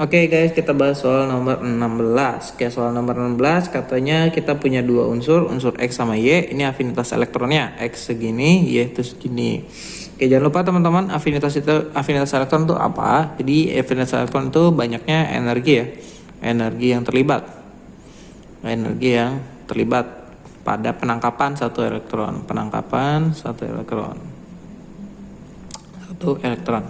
Oke guys, kita bahas soal nomor 16. Oke, soal nomor 16 katanya kita punya dua unsur, unsur X sama Y. Ini afinitas elektronnya, X segini, Y itu segini. Oke, jangan lupa teman-teman, afinitas elektron itu apa? Jadi afinitas elektron itu banyaknya energi ya. Energi yang terlibat. Energi yang terlibat pada penangkapan satu elektron. Penangkapan satu elektron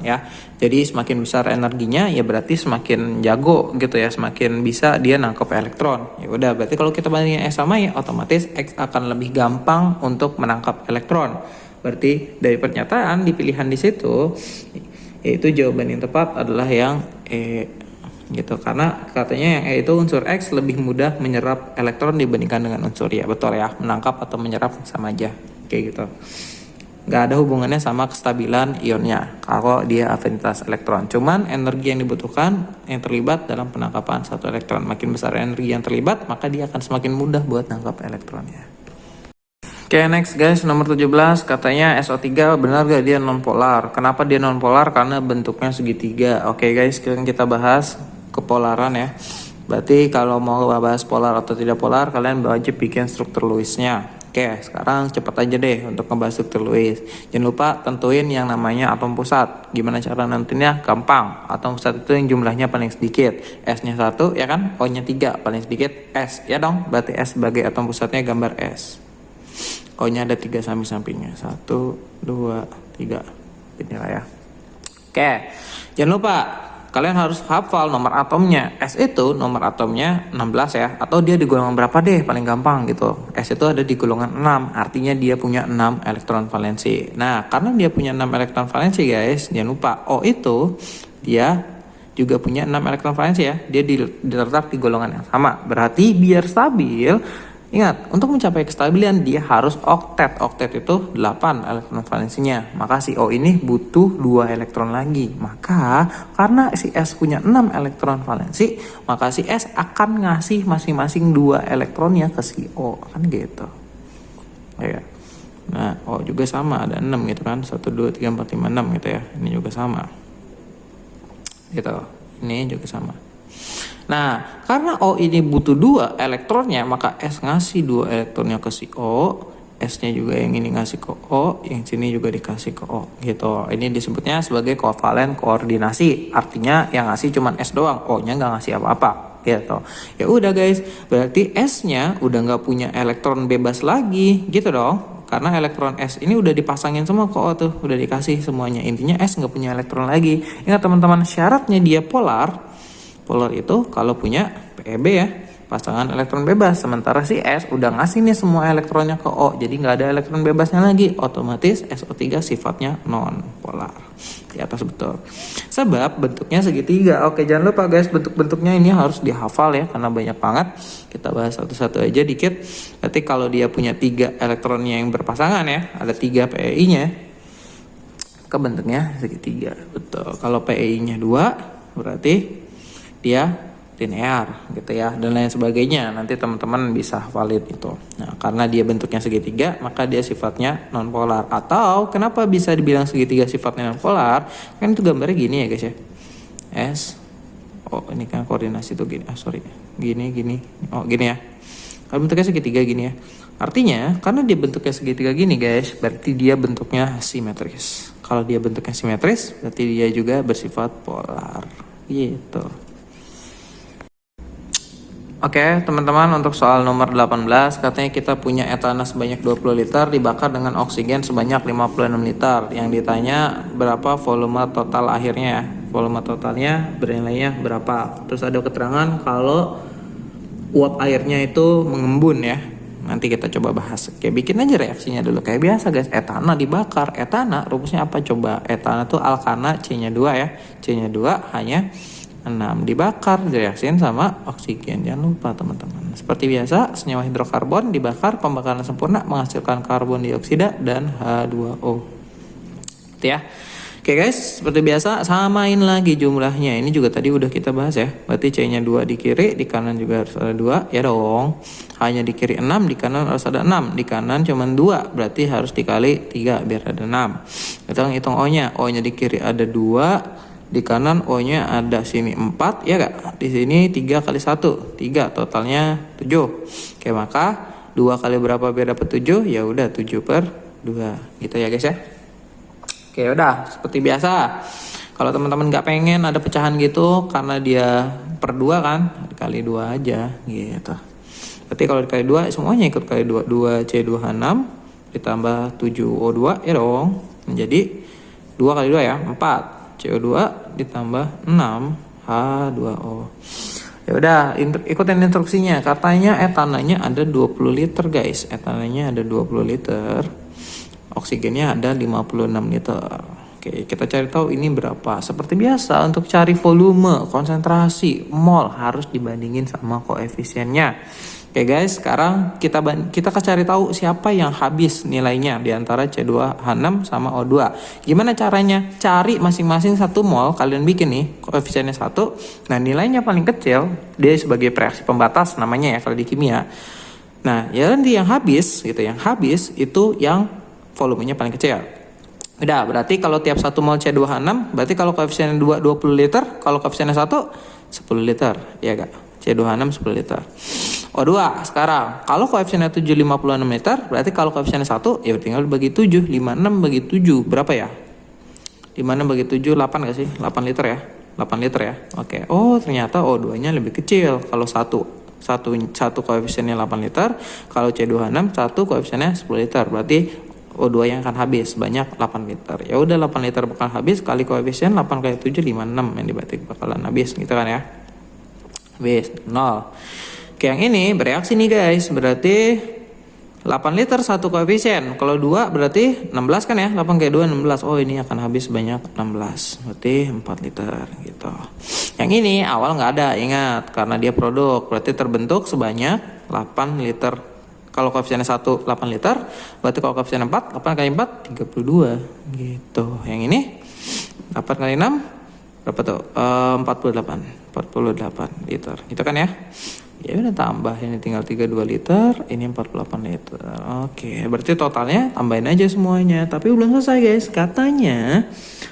ya. Jadi semakin besar energinya ya berarti semakin jago gitu ya, semakin bisa dia nangkep elektron. Ya udah, berarti kalau kita bandingin X sama Y, otomatis X akan lebih gampang untuk menangkap elektron. Berarti dari pernyataan di pilihan di situ, yaitu jawaban yang tepat adalah yang E gitu, karena katanya yang E itu unsur X lebih mudah menyerap elektron dibandingkan dengan unsur Y. Betul ya, menangkap atau menyerap sama aja kayak gitu. Nggak ada hubungannya sama kestabilan ionnya kalau dia afinitas elektron. Cuman energi yang dibutuhkan yang terlibat dalam penangkapan satu elektron. Makin besar energi yang terlibat, maka dia akan semakin mudah buat nangkap elektronnya. Oke, next guys, nomor 17 katanya SO3 benar gak dia nonpolar? Kenapa dia nonpolar? Karena bentuknya segitiga. Oke guys, sekarang kita bahas kepolaran ya. Berarti kalau mau bahas polar atau tidak polar, kalian wajib bikin struktur Lewis-nya. Oke, sekarang cepet aja deh untuk ngebahas struktur Lewis. Jangan lupa tentuin yang namanya atom pusat. Gimana cara nentuinnya? Gampang. Atom pusat itu yang jumlahnya paling sedikit. S-nya 1 ya kan? O-nya 3, paling sedikit S. Ya dong, berarti S sebagai atom pusatnya gambar S. O-nya ada 3 samping-sampingnya. 1, 2, 3. Inilah ya. Oke, jangan lupa kalian harus hafal nomor atomnya. S itu nomor atomnya 16 ya. Atau dia di golongan berapa deh, paling gampang gitu. S itu ada di golongan 6. Artinya dia punya 6 elektron valensi. Nah, karena dia punya 6 elektron valensi guys, jangan lupa O itu dia juga punya 6 elektron valensi ya. Dia diletak di golongan yang sama. Berarti biar stabil, ingat, untuk mencapai kestabilan dia harus oktet. Oktet itu 8 elektron valensinya. Maka si O ini butuh 2 elektron lagi. Maka karena si S punya 6 elektron valensi, maka si S akan ngasih masing-masing 2 elektronnya ke si O. Kan gitu. Ya. Nah, O juga sama, ada 6 gitu kan. 1, 2, 3, 4, 5, 6 gitu ya. Ini juga sama. Gitu. Ini juga sama. Nah, karena O ini butuh 2 elektronnya, maka S ngasih 2 elektronnya ke si O, S-nya juga yang ini ngasih ke O, yang sini juga dikasih ke O, gitu. Ini disebutnya sebagai kovalen koordinasi. Artinya yang ngasih cuma S doang, O-nya nggak ngasih apa-apa, gitu. Ya udah guys, berarti S-nya udah nggak punya elektron bebas lagi, gitu dong. Karena elektron S ini udah dipasangin semua ke O tuh, udah dikasih semuanya. Intinya S nggak punya elektron lagi. Ingat teman-teman, syaratnya dia polar. Polar itu kalau punya PEB ya, pasangan elektron bebas. Sementara si S udah ngasih nih semua elektronnya ke O, jadi nggak ada elektron bebasnya lagi. Otomatis SO3 sifatnya non polar. Di atas betul. Sebab bentuknya segitiga. Oke, jangan lupa guys, bentuk-bentuknya ini harus dihafal ya, karena banyak banget. Kita bahas satu-satu aja dikit. Berarti kalau dia punya 3 elektronnya yang berpasangan ya, ada 3 PEI-nya, ke bentuknya segitiga. Betul. Kalau PEI-nya 2, berarti dia linear gitu ya, dan lain sebagainya. Nanti teman-teman bisa valid itu. Nah, karena dia bentuknya segitiga, maka dia sifatnya nonpolar. Atau kenapa bisa dibilang segitiga sifatnya nonpolar? Kan itu gambarnya gini ya guys ya. S, oh ini kan koordinasi tuh gini. Gini. Oh gini ya. Kalau bentuknya segitiga gini ya. Artinya karena dia bentuknya segitiga gini guys, berarti dia bentuknya simetris. Kalau dia bentuknya simetris, berarti dia juga bersifat polar. Gitu. Oke teman-teman, untuk soal nomor 18 katanya kita punya etana sebanyak 20 liter dibakar dengan oksigen sebanyak 56 liter. Yang ditanya berapa volume total akhirnya ya. Volume totalnya bernilainya berapa. Terus ada keterangan kalau uap airnya itu mengembun ya. Nanti kita coba bahas. Oke, bikin aja reaksinya dulu kayak biasa guys. Etana dibakar. Etana rumusnya apa coba? Etana tuh alkana, C-nya 2 ya. C-nya 2 hanya 6 dibakar, direaksiin sama oksigen. Jangan lupa teman-teman. Seperti biasa, senyawa hidrokarbon dibakar, pembakaran sempurna menghasilkan karbon dioksida dan H2O. Gitu ya. Oke guys, seperti biasa samain lagi jumlahnya. Ini juga tadi udah kita bahas ya. Berarti C-nya 2 di kiri, di kanan juga harus ada 2. Ya dong. Hanya di kiri 6, di kanan harus ada 6. Di kanan cuma 2, berarti harus dikali 3 biar ada 6. Kita hitung O-nya. O-nya di kiri ada 2, Di kanan O-nya ada sini 4 ya gak? Di sini 3 kali 1, 3 totalnya 7. Oke, maka 2 kali berapa biar dapat 7? Ya udah 7/2 gitu ya guys ya. Oke, udah seperti biasa. Kalau teman-teman nggak pengen ada pecahan gitu karena dia per 2 kan, dikali 2 aja gitu. Berarti kalau dikali 2 semuanya ikut kali 2. 2C2H6 ditambah 7O2 ya dong. Menjadi 2 kali 2 ya, 4. CO2 ditambah 6H2O. Ya udah, ikutin instruksinya. Katanya etananya ada 20 liter guys. Etananya ada 20 liter. Oksigennya ada 56 liter. Oke, kita cari tahu ini berapa. Seperti biasa untuk cari volume, konsentrasi, mol harus dibandingin sama koefisiennya. Oke guys, sekarang kita cari tahu siapa yang habis nilainya di antara C2H6 sama O2. Gimana caranya? Cari masing-masing 1 mol, kalian bikin nih koefisiennya 1. Nah, nilainya paling kecil, dia sebagai reaksi pembatas namanya ya kalau di kimia. Nah, ya nanti yang habis gitu, yang habis itu yang volumenya paling kecil. Udah, berarti kalau tiap 1 mol C2H6, berarti kalau koefisiennya 2 20 liter, kalau koefisiennya 1 10 liter, ya gak? C2H6 10 liter. O2 sekarang, kalau koefisiennya 7 56 liter, berarti kalau koefisiennya 1 ya tinggal bagi 7, 56 bagi 7 berapa ya? 56 bagi 7 8 gak sih? 8 liter ya? 8 liter ya. Oke. Oh, ternyata O2-nya lebih kecil kalau satu koefisiennya 8 liter, kalau C2H6 satu koefisiennya 10 liter. Berarti O2 yang akan habis banyak 8 liter. Ya udah 8 liter bakal habis kali koefisien 8 kali 7 56 yang berarti bakalan habis gitu kan ya. Habis 0. Oke, yang ini bereaksi nih guys. Berarti 8 liter satu koefisien. Kalau 2 berarti 16 kan ya. 8 kali 2 16. Oh, ini akan habis banyak 16. Berarti 4 liter gitu. Yang ini awal nggak ada, ingat, karena dia produk. Berarti terbentuk sebanyak 8 liter. Kalau koefisiennya 1 8 liter, berarti kalau koefisiennya 4 8 kali 4 32 gitu. Yang ini 8 kali 6 berapa tuh? 48 liter. Gitu kan ya? Ya udah tambah, ini tinggal 32 liter, ini 48 liter. Oke, berarti totalnya tambahin aja semuanya. Tapi belum selesai guys. Katanya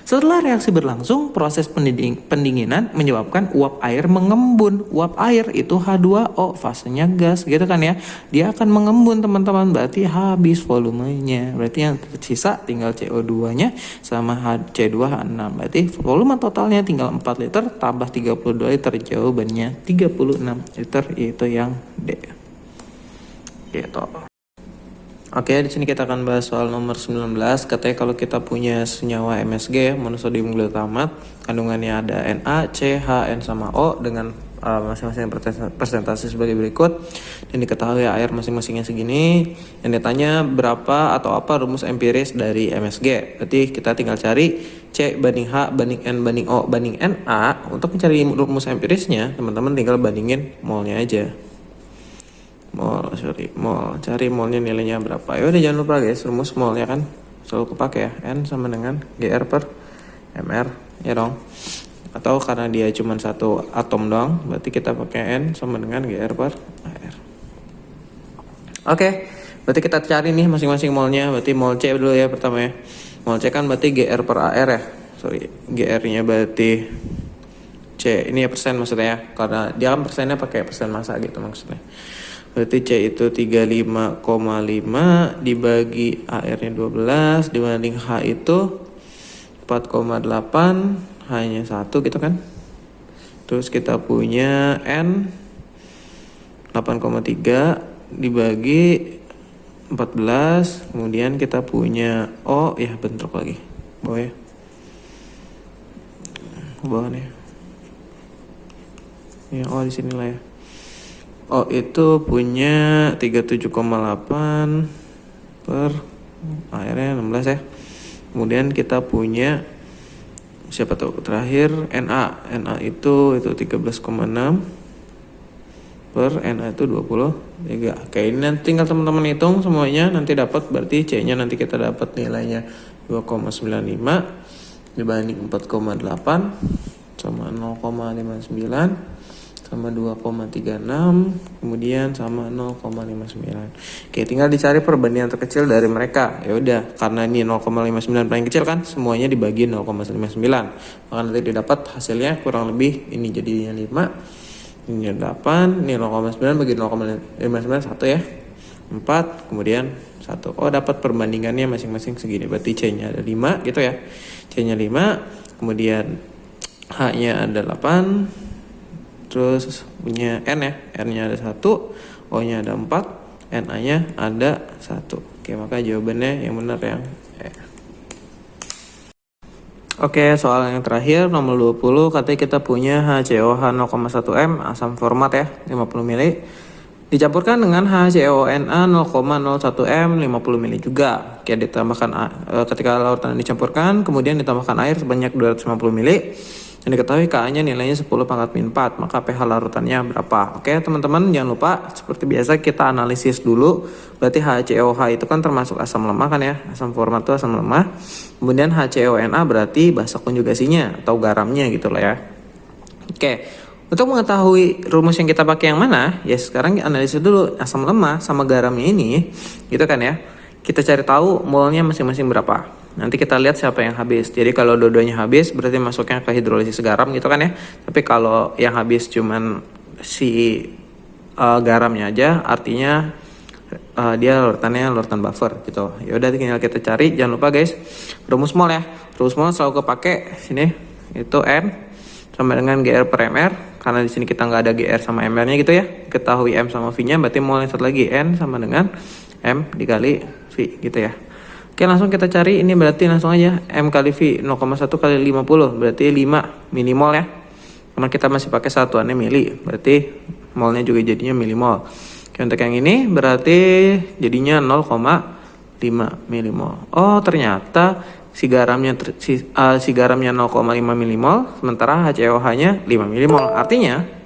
setelah reaksi berlangsung, proses pendinginan menyebabkan uap air mengembun. Uap air itu H2O, fasenya gas gitu kan ya. Dia akan mengembun teman-teman, berarti habis volumenya. Berarti yang tersisa tinggal CO2-nya sama C2H6. Berarti volume totalnya tinggal 4 liter tambah 32 liter. Jawabannya 36 liter, itu yang D. Gitu. Oke, di sini kita akan bahas soal nomor 19. Katanya kalau kita punya senyawa MsG, monosodium glutamat, kandungannya ada Na, C, H, N sama O dengan masing-masing persentase sebagai berikut. Dan diketahui air masing-masingnya segini. Yang ditanya berapa atau apa rumus empiris dari MsG. Berarti kita tinggal cari C banding H banding N banding O banding Na. Untuk mencari rumus empirisnya, teman-teman tinggal bandingin molnya aja. Mol, cari molnya nilainya berapa. Ya udah, jangan lupa guys, rumus molnya kan selalu kepake ya. N sama dengan GR per MR ya dong. Atau karena dia cuma satu atom doang, berarti kita pakai N sama dengan GR per AR. Oke, berarti kita cari nih masing-masing molnya. Berarti mol C dulu ya pertama ya. Mol C kan berarti GR per AR ya. Sorry, GR-nya berarti C. Ini ya persen maksudnya ya. Karena dia kan persennya pakai persen massa gitu maksudnya. Berarti C itu 35,5 dibagi AR-nya 12 dibanding H itu 4,8, hanya 1 gitu kan. Terus kita punya N 8,3 dibagi 14, kemudian kita punya O, ya bentrok lagi bawah ya, bawah nih ya, O di sini lah ya. O itu punya 37,8 per akhirnya 16 ya. Kemudian kita punya siapa tuh terakhir, Na itu 13,6 per Na itu 23. Oke, ini nanti tinggal teman-teman hitung semuanya, nanti dapat. Berarti C nya nanti kita dapat nilainya 2,95 dibanding 4,8 sama 0,59 sama 2,36, kemudian sama 0,59. Oke, tinggal dicari perbandingan terkecil dari mereka. Ya udah, karena ini 0,59 paling kecil kan, semuanya dibagi 0,59. Maka nanti didapat hasilnya kurang lebih ini jadinya 5, ini 8, ini 0,9 bagi 0,59 1 ya. 4, kemudian 1. Oh, dapat perbandingannya masing-masing segini. Berarti C-nya ada 5 gitu ya. C-nya 5, kemudian H-nya ada 8. Terus punya N ya, R-nya ada 1, O-nya ada 4, NA-nya ada 1. Oke, maka jawabannya yang benar yang E. Oke, soal yang terakhir nomor 20, katanya kita punya HCOH 0,1 M asam format ya, 50 ml. Dicampurkan dengan HCONA 0,01 M 50 ml juga. Oke, ditambahkan ketika larutan dicampurkan, kemudian ditambahkan air sebanyak 250 ml. Dan diketahui Ka-nya nilainya 10 pangkat min 4, maka pH larutannya berapa? Oke teman-teman, jangan lupa seperti biasa kita analisis dulu. Berarti HCOH itu kan termasuk asam lemah kan ya, asam format itu asam lemah. Kemudian HCONA berarti basa konjugasinya atau garamnya gitu lah ya. Oke, untuk mengetahui rumus yang kita pakai yang mana, ya sekarang analisis dulu asam lemah sama garamnya ini, gitu kan ya. Kita cari tahu molnya masing-masing berapa. Nanti kita lihat siapa yang habis. Jadi kalau dua-duanya habis berarti masuknya ke hidrolisis garam gitu kan ya. Tapi kalau yang habis cuman si garamnya aja, artinya dia larutan buffer gitu. Ya udah tinggal kita cari. Jangan lupa guys, rumus mol ya. Rumus mol selalu kepake sini, itu N sama dengan GR per MR. Karena di sini kita nggak ada GR sama MR-nya gitu ya. Ketahui M sama V-nya, berarti mol yang satu lagi N sama dengan M dikali V gitu ya. Oke, langsung kita cari. Ini berarti langsung aja M kali V 0,1 kali 50 berarti 5 milimol ya. Karena kita masih pakai satuannya mili, berarti molnya juga jadinya milimol. Oke, untuk yang ini berarti jadinya 0,5 milimol. Oh, ternyata si garamnya 0,5 milimol, sementara HCOH-nya 5 milimol. Artinya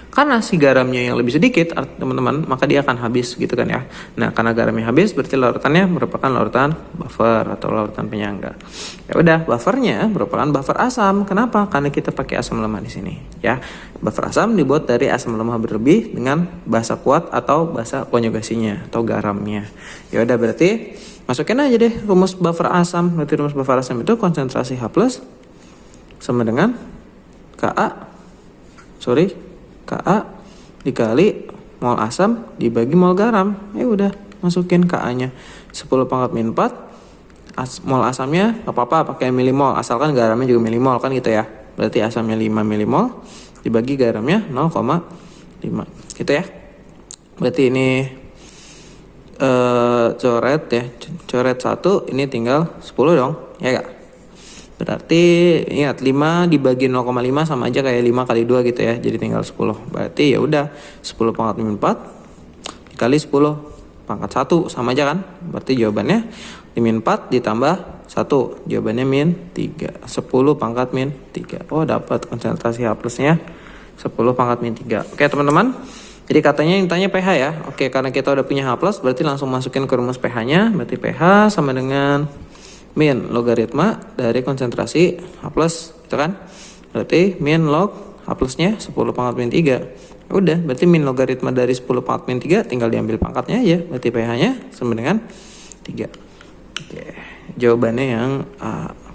karena si garamnya yang lebih sedikit teman-teman, maka dia akan habis gitu kan ya. Nah, karena garamnya habis berarti larutannya merupakan larutan buffer atau larutan penyangga. Ya udah, buffernya merupakan buffer asam. Kenapa? Karena kita pakai asam lemah di sini ya. Buffer asam dibuat dari asam lemah berlebih dengan basa kuat atau basa konjugasinya atau garamnya. Ya udah, berarti masukin aja deh rumus buffer asam. Berarti rumus buffer asam itu konsentrasi H+ sama dengan Ka dikali mol asam dibagi mol garam. Ya udah, masukin Ka-nya 10 pangkat min 4. Mol asamnya apa-apa pakai milimol, asalkan garamnya juga milimol kan gitu ya. Berarti asamnya 5 milimol dibagi garamnya 0,5 gitu ya. Berarti ini coret ya, coret 1 ini tinggal 10 dong ya gak? Berarti ingat 5 dibagi 0,5 sama aja kayak 5 kali 2 gitu ya. Jadi tinggal 10. Berarti ya udah 10 pangkat min 4 dikali 10 pangkat 1 sama aja kan? Berarti jawabannya min 4 ditambah 1. Jawabannya min 3. 10 pangkat min 3. Oh, dapat konsentrasi H+-nya 10 pangkat min 3. Oke, teman-teman. Jadi katanya yang tanya pH ya. Oke, karena kita udah punya H+, berarti langsung masukin ke rumus pH-nya. Berarti pH sama dengan min logaritma dari konsentrasi H+, itu kan? Berarti min log H+-nya 10 pangkat min 3. Udah, berarti min logaritma dari 10 pangkat min 3 tinggal diambil pangkatnya aja. Berarti pH-nya sama dengan 3. Oke, jawabannya yang A.